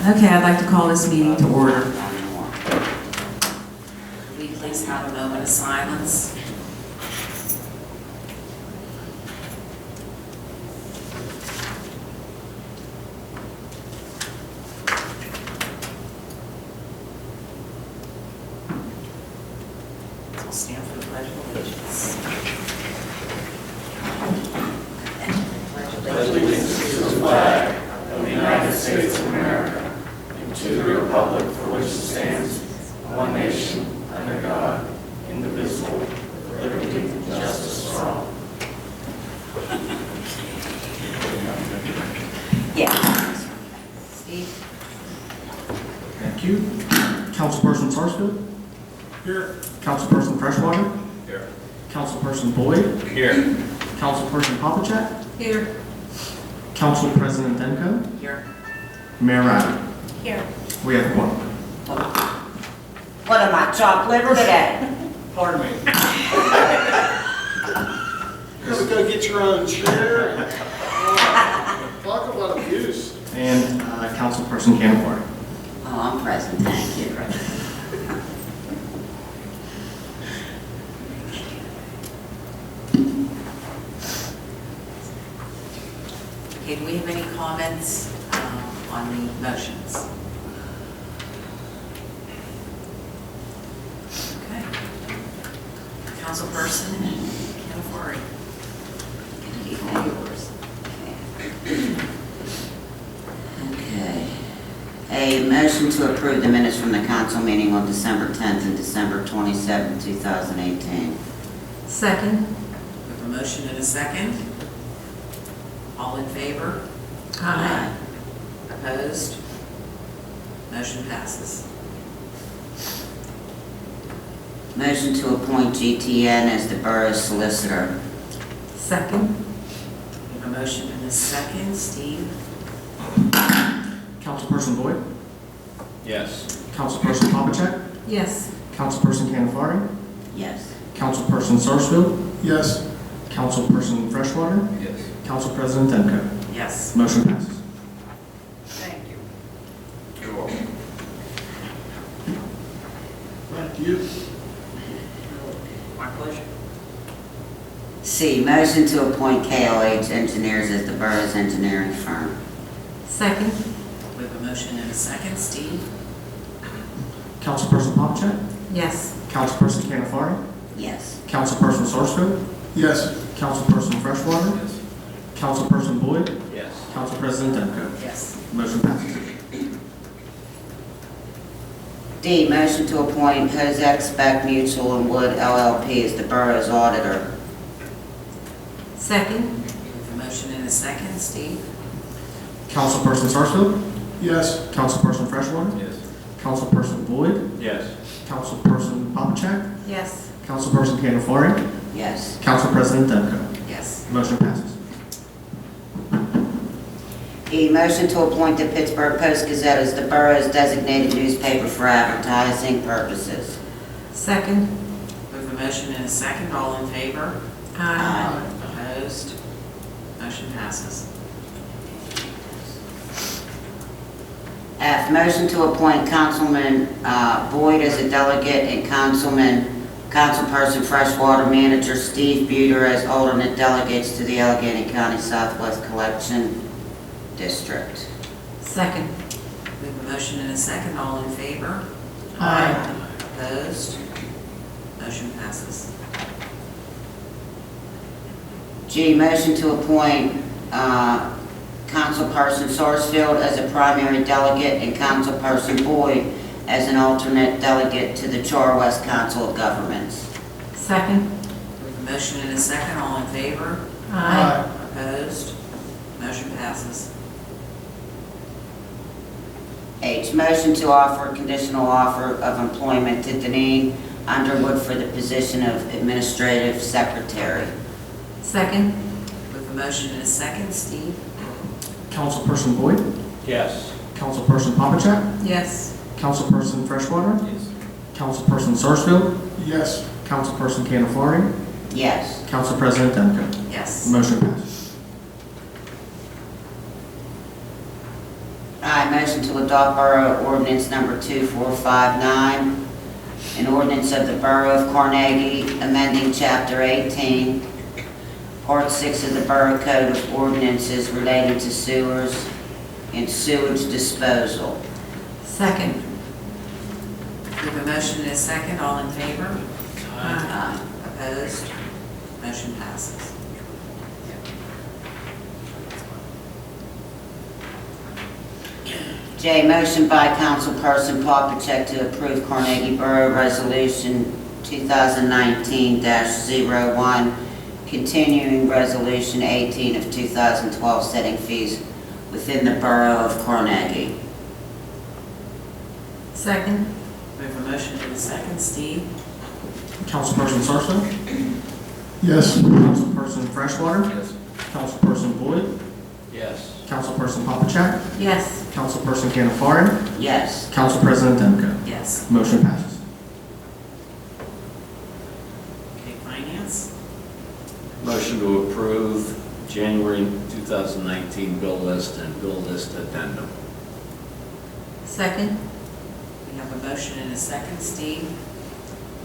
Okay, I'd like to call this meeting to order. Will we please have a moment of silence? We'll stand for the Pledge of Allegiance. Pledge allegiance to the flag of the United States of America and to the republic for which it stands, one nation, under God, indivisible, with liberty and justice for all. Yeah. Steve? Thank you. Councilperson Sarsfield? Here. Councilperson Freshwater? Here. Councilperson Boyd? Here. Councilperson Papachek? Here. Council President Denko? Here. Mayor Riley? Here. We have one. What am I, chopped liver today? Pardon me. Just go get your own chair. Talk about abuse. And Councilperson Canafora. Oh, I'm present, thank you. Okay, do we have any comments on the motions? Okay. Councilperson Canafori. Yours. Okay. A motion to approve the minutes from the council meeting on December 10th and December 27th, 2018. Second. We have a motion and a second. All in favor? Aye. Opposed? Motion passes. Motion to appoint GTN as the borough's solicitor. Second. We have a motion and a second. Steve? Councilperson Boyd? Yes. Councilperson Papachek? Yes. Councilperson Canafari? Yes. Councilperson Sarsfield? Yes. Councilperson Freshwater? Yes. Council President Denko? Yes. Motion passes. Thank you. You're welcome. Thank you. My pleasure. C, motion to appoint KLH Engineers as the borough's engineering firm. Second. We have a motion and a second. Steve? Councilperson Papachek? Yes. Councilperson Canafari? Yes. Councilperson Sarsfield? Yes. Councilperson Freshwater? Yes. Councilperson Boyd? Yes. Council President Denko? Yes. Motion passes. D, motion to appoint Hosek Spec Mutual and Wood LLP as the borough's auditor. Second. We have a motion and a second. Steve? Councilperson Sarsfield? Yes. Councilperson Freshwater? Yes. Councilperson Boyd? Yes. Councilperson Papachek? Yes. Councilperson Canafari? Yes. Council President Denko? Yes. Motion passes. E, motion to appoint the Pittsburgh Post-Gazette as the borough's designated newspaper for advertising purposes. Second. We have a motion and a second. All in favor? Aye. Opposed? Motion passes. F, motion to appoint Councilman Boyd as a delegate and Councilperson Freshwater Manager Steve Buter as alternate delegates to the Allegheny County Southwest Collection District. Second. We have a motion and a second. All in favor? Aye. Opposed? Motion passes. G, motion to appoint Councilperson Sarsfield as a primary delegate and Councilperson Boyd as an alternate delegate to the Char West Council of Governments. Second. We have a motion and a second. All in favor? Aye. Opposed? Motion passes. H, motion to offer a conditional offer of employment to Deneen Underwood for the position of Administrative Secretary. Second. We have a motion and a second. Steve? Councilperson Boyd? Yes. Councilperson Papachek? Yes. Councilperson Freshwater? Yes. Councilperson Sarsfield? Yes. Councilperson Canafari? Yes. Council President Demko? Yes. Motion passes. I motion to to adopt Borough Ordinance Number 2459, an ordinance of the Borough of Carnegie amending Chapter 18, Part 6 of the Borough Code of Ordinances relating to sewers and sewage disposal. Second. We have a motion and a second. All in favor? Aye. Opposed? Motion passes. J, motion by Councilperson Papachek to approve Carnegie Borough Resolution 2019-01, continuing Resolution 18 of 2012, setting fees within the Borough of Carnegie. Second. We have a motion and a second. Steve? Councilperson Sarsfield. Yes. Councilperson Freshwater. Yes. Councilperson Boyd. Yes. Councilperson Papachek. Yes. Councilperson Canafari. Yes. Council President Demko. Yes. Motion passes. Okay, finance? Motion to approve January 2019 bill list and bill list addendum. Second. We have a motion and a second. Steve?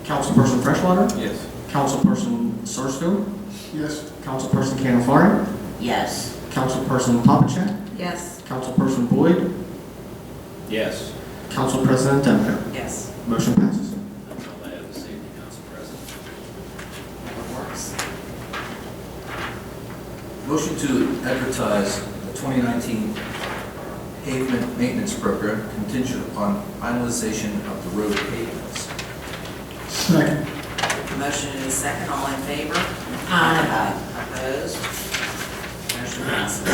Councilperson Freshwater. Yes. Councilperson Sarsfield. Yes. Councilperson Canafari. Yes. Councilperson Papachek. Yes. Councilperson Boyd. Yes. Council President Demko. Yes. Motion passes. That's all I have this evening, Council President. Public Works? Motion to advertise the 2019 pavement maintenance program contingent upon finalization of the road pavements. Second. Motion and a second. All in favor? Aye. Opposed? Motion passes.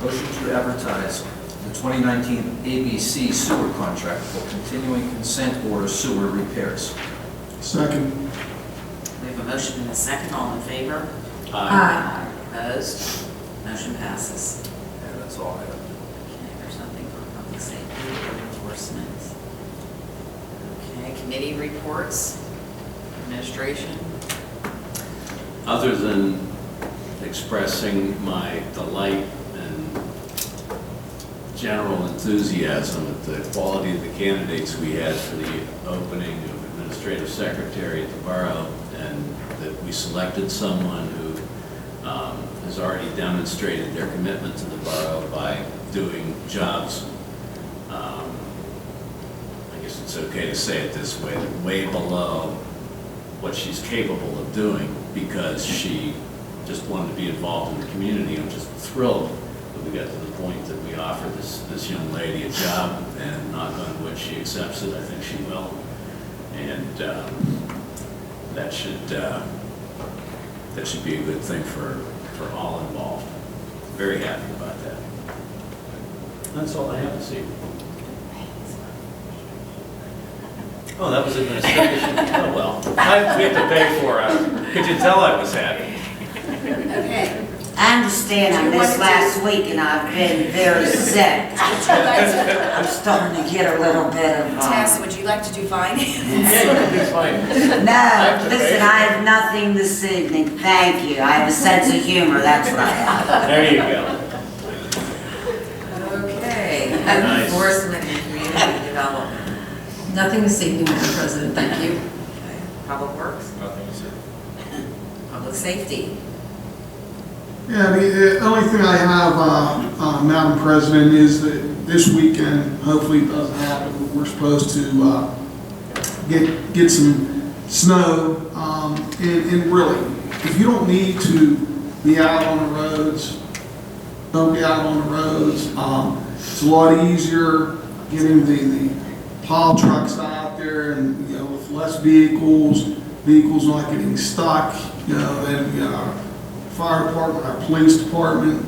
Motion to advertise the 2019 ABC sewer contract for continuing consent order sewer repairs. Second. We have a motion and a second. All in favor? Aye. Opposed? Motion passes. And that's all I have. Okay, there's nothing for public safety or enforcement. Okay, committee reports, administration. Other than expressing my delight and general enthusiasm at the quality of the candidates we had for the opening of administrative secretary at the borough, and that we selected someone who has already demonstrated their commitment to the borough by doing jobs, I guess it's okay to say it this way, way below what she's capable of doing, because she just wanted to be involved in the community. I'm just thrilled that we got to the point that we offered this young lady a job, and knock on wood, she accepts it. I think she will, and that should be a good thing for all involved. Very happy about that. That's all I have to see. Oh, that was administration. Oh, well. We have to pay for it. Could you tell I was happy? Okay. I understand I missed last week and I've been very sick. I'm starting to get a little bit of, Tess, would you like to do finance? It's fine. no, listen, I have nothing this evening, thank you. I have a sense of humor, that's what I have. There you go. Okay, Nice. enforcement and community development. Nothing this evening, Madam President. Thank you. Okay, Public Works, Nothing to say. Public Safety. Yeah, the only thing I have, Madam President, is that this weekend, hopefully it doesn't happen, but we're supposed to get some snow. And really, if you don't need to be out on the roads, don't be out on the roads. It's a lot easier getting the plow trucks out there, and with less vehicles not getting stuck. Then our fire department, our police department.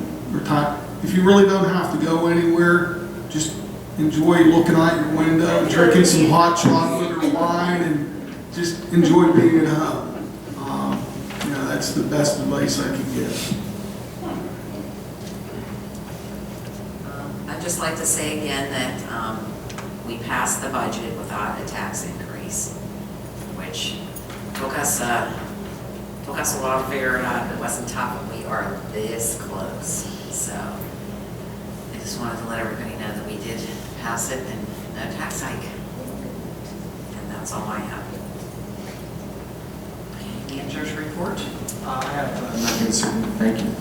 If you really don't have to go anywhere, just enjoy looking out your window, drinking some hot chocolate or wine, and just enjoy being at home. That's the best advice I can give. I'd just like to say again that we passed the budget without a tax increase, which took us a while to figure it out. It wasn't tough, but we are this close. So just wanted to let everybody know that we did pass it and no tax hike. And that's all I have. Manager's report. I have nothing this evening, thank you.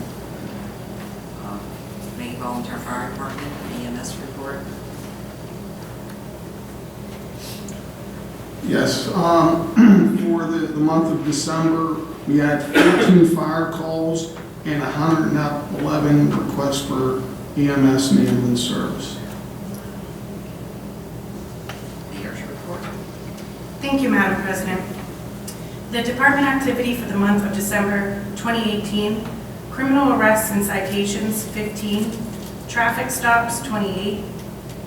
Maine Volunteer Fire Department, EMS report. Yes, for the month of December, we had 14 fire calls and 111 requests for EMS and ambulance service. Mayor's report. Thank you, Madam President. The department activity for the month of December 2018, criminal arrests and citations 15, traffic stops 28,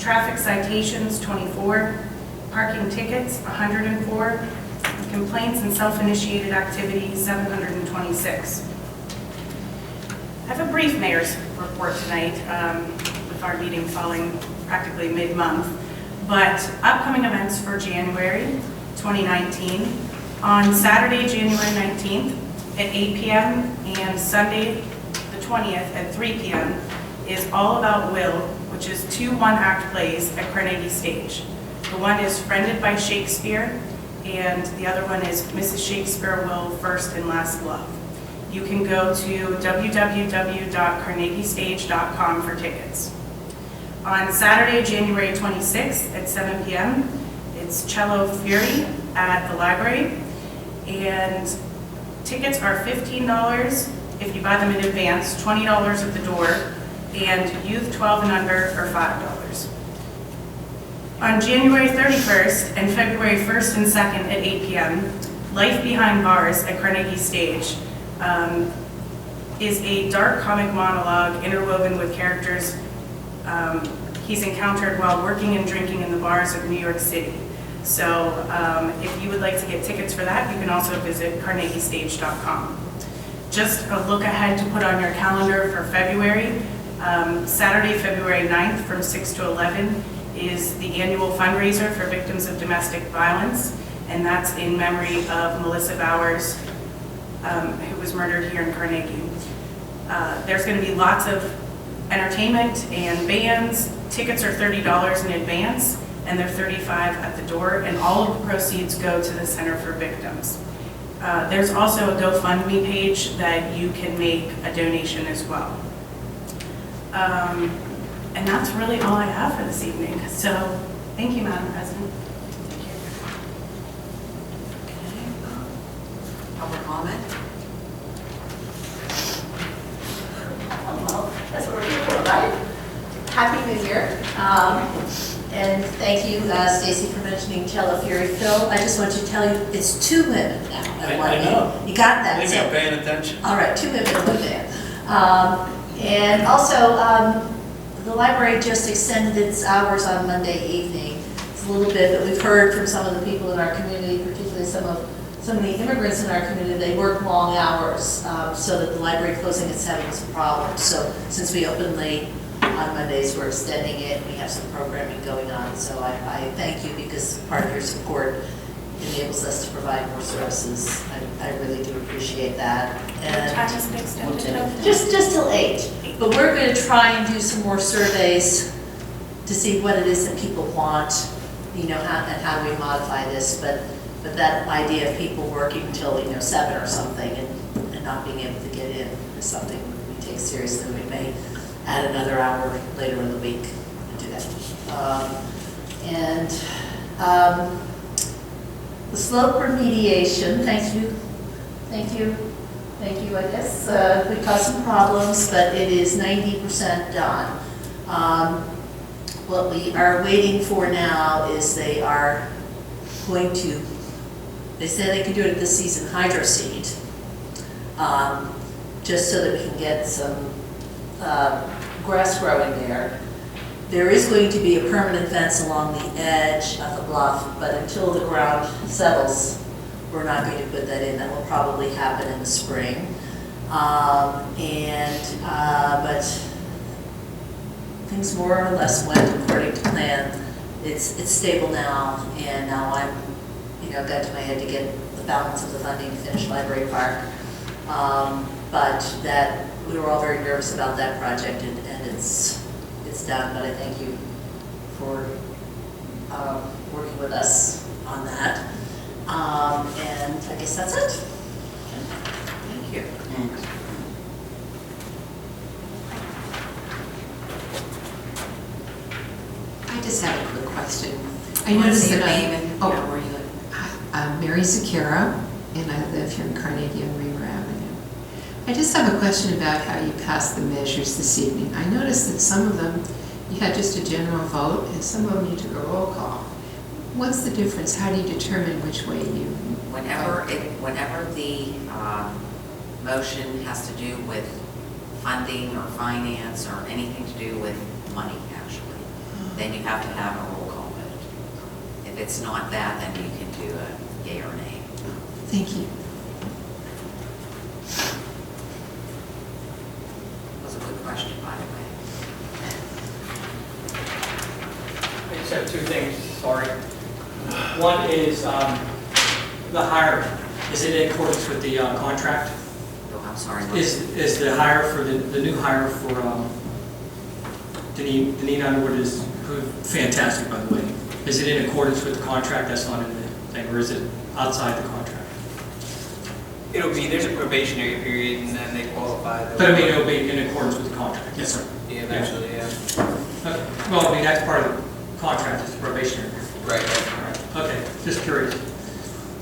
traffic citations 24, parking tickets 104, complaints and self-initiated activity 726. I have a brief mayor's report tonight, with our meeting falling practically mid-month, but upcoming events for January 2019, on Saturday, January 19th at 8 p.m. and Sunday, the 20th at 3 p.m. is All About Will, which is 2 one-act plays at Carnegie Stage. The one is Friended by Shakespeare, and the other one is Mrs. Shakespeare Will, First and Last Love. You can go to www.carnegiestage.com for tickets. On Saturday, January 26th at 7 p.m., it's Cello Fury at the library, and tickets are $15 if you buy them in advance, $20 at the door, and youth 12 and under are $5. On January 31st and February 1st and 2nd at 8 p.m., Life Behind Bars at Carnegie Stage is a dark comic monologue interwoven with characters he's encountered while working and drinking in the bars of New York City. So if you would like to get tickets for that, you can also visit carnegiestage.com. Just a look ahead to put on your calendar for February. Saturday, February 9th from 6 to 11 is the annual fundraiser for victims of domestic violence, and that's in memory of Melissa Bowers, who was murdered here in Carnegie. There's going to be lots of entertainment and bands. Tickets are $30 in advance, and they're $35 at the door, and all of the proceeds go to the Center for Victims. There's also a GoFundMe page that you can make a donation as well. And that's really all I have for this evening. So, thank you, Madam President. Thank you. Okay, public comment? Well, that's what we're here for, right? Happy New Year. And thank you, Stacy, for mentioning Cello Fury. Phil, I just want to tell you, it's 2 women now. I know. You got that. Believe me, I'm paying attention. All right, 2 women and 1 man. And also, the library just extended its hours on Monday evening. It's a little bit, but we've heard from some of the people in our community, particularly some of the immigrants in our community, they work long hours, so that the library closing at 7 is a problem. So since we open late on Mondays, we're extending it. We have some programming going on. So I thank you, because part of your support enables us to provide more services. I really do appreciate that. What time is it extended till? Just till 8. But we're going to try and do some more surveys to see what it is that people want, and how do we modify this. But that idea of people working until 7 or something and not being able to get in is something we take seriously. We may add another hour later in the week and do that. The slope remediation, thank you, I guess. We caused some problems, but it is 90% done. What we are waiting for now is they are going to, they said they can do it at this season, hydro seed, just so that we can get some grass growing there. There is going to be a permanent fence along the edge of the bluff, but until the ground settles, we're not going to put that in. That will probably happen in the spring. But things more or less went according to plan. It's stable now, and now I'm, got to my head to get the balance of the funding to finish Library Park. But that we were all very nervous about that project, and it's it's done, but I thank you for working with us on that. And I guess that's it. Thank you. Thanks. I just have a quick question. I You wanna noticed say your that name and oh, where you live? I'm Mary Zakara, and I live here in Carnegie on Reamer Avenue. I just have a question about how you passed the measures this evening. I noticed that some of them, you had just a general vote, and some of them you took a roll call. What's the difference? How do you determine which way you? Whenever the motion has to do with funding or finance or anything to do with money, actually, then you have to have a roll call vote. If it's not that, then you can do a yea or nay. Thank you. That was a good question, by the way. I just have two things, sorry. One is the hire, is it in accordance with the contract? Oh, I'm sorry. what- Is the hire for the new hire for Deneen Underwood is fantastic, by the way. Is it in accordance with the contract? That's not in the thing, or is it outside the contract? It'll be, there's a probationary period and then they qualify. But I mean, it'll be in accordance with the contract? Yes, sir. Yeah, eventually, yeah. Okay. Well, I mean, that's part of the contract, it's the probationary period. Right. Okay, just curious.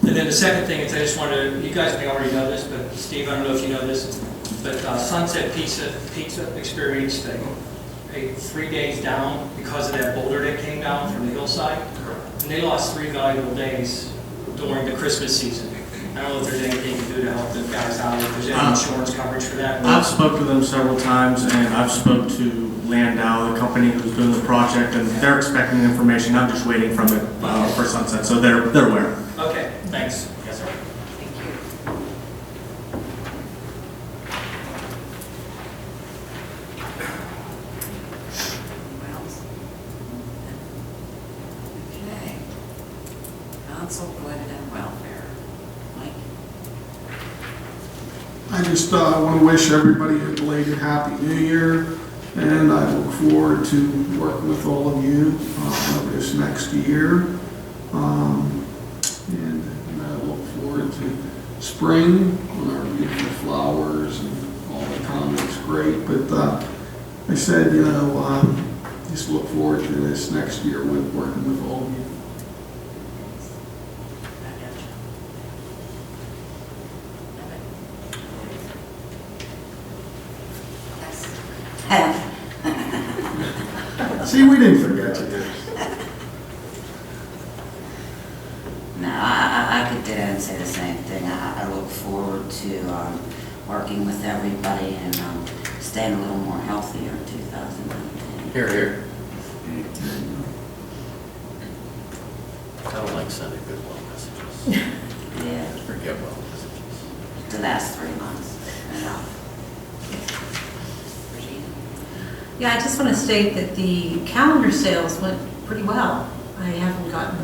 And then the second thing is I just wanted to, you guys may already know this, but Steve, I don't know if you know this, but Sunset Pizza experienced a 3 days down because of that boulder that came down from the hillside. And they lost 3 valuable days during the Christmas season. I don't know if there's anything you can do to help the guys out, if there's any insurance coverage for that. I've spoke to them several times, and I've spoke to Landau, the company who's doing the project, and they're expecting the information. I'm just waiting from it for Sunset, so they're aware. Okay, thanks. Yes, sir. Thank you. Anyone else? Okay. Council, Good and Welfare. Mike? I just want to wish everybody a belated Happy New Year, and I look forward to working with all of you this next year. And I look forward to spring on our beautiful flowers and all the comments great. But I said, just look forward to this next year with working with all of you. See, we didn't forget you. No, I could get in and say the same thing. I look forward to working with everybody and staying a little more healthier in 2019. Here, here. I don't like sending goodwill messages. Yeah, Forget well messages. the last 3 months. Regina? Yeah, I just want to state that the calendar sales went pretty well. I haven't gotten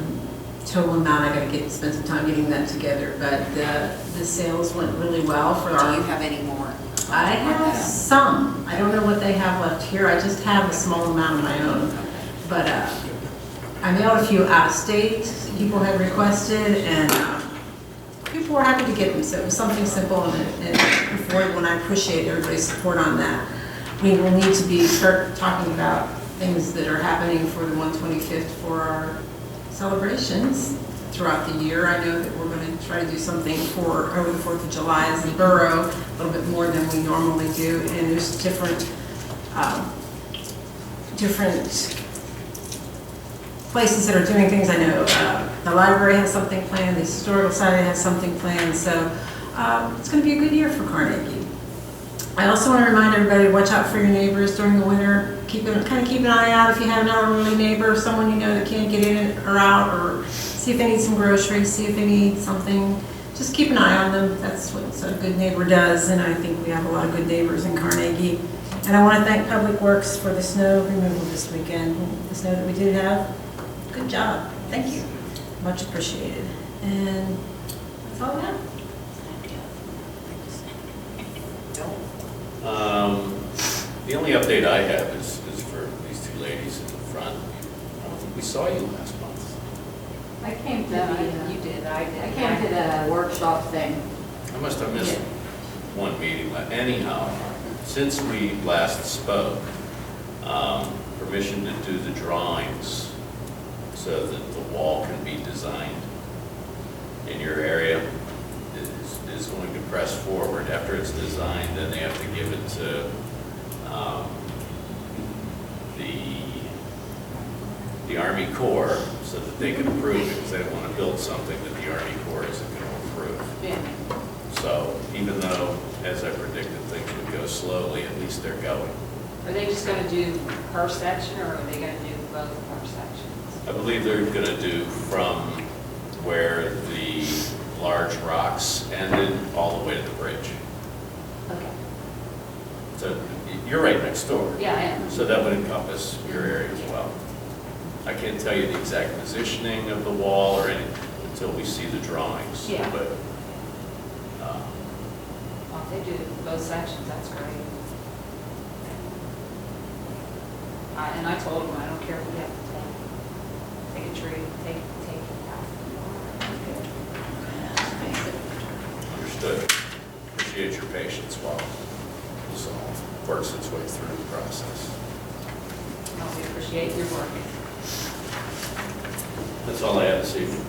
the total amount, I gotta spend some time getting that together, but the sales went really well for Do you our. have any more? I have some, I don't know what they have left here, I just have a small amount of my own. But I mailed a few out of state, people had requested, and people were happy to get them, so it was something simple and affordable, and I appreciate everybody's support on that. We will need to start talking about things that are happening for the 125th for our celebrations throughout the year. I know that we're going to try to do something for over the 4th of July as the borough, a little bit more than we normally do, and there's different places that are doing things. I know the library has something planned, the Historical Society has something planned, so it's going to be a good year for Carnegie. I also want to remind everybody to watch out for your neighbors during the winter. Keep an eye out if you have an elderly neighbor, someone you know that can't get in or out, or see if they need some groceries, see if they need something. Just keep an eye on them. That's what a good neighbor does, and I think we have a lot of good neighbors in Carnegie. And I want to thank Public Works for the snow removal this weekend. The snow that we did have, good job. Thank you. Much appreciated. And that's all I have. Don't. The only update I have is for these We saw you last month. I came to No, the, you did, I did. I came to the workshop thing. I must have missed one meeting. Anyhow, since we last spoke, permission to do the drawings so that the wall can be designed in your area is going to press forward. After it's designed, then they have to give it to the Army Corps so that they can approve it, because they don't want to build something that the Army Corps isn't going to approve. Yeah. So even though, as I predicted, things would go slowly, at least they're going. Are they just gonna do per section, or are they gonna do both per sections? I believe they're going to do from where the large rocks ended all the way to the bridge. Okay. So you're right next door. Yeah, I am. So that would encompass your area as well. I can't tell you the exact positioning of the wall or anything until we see the drawings. Yeah. But Well, if they do both sections, that's great. And I told them, I don't care if we have to take a tree, take it out. understood. Appreciate your patience while this all works its way through the process. We appreciate your work. That's all I have this evening.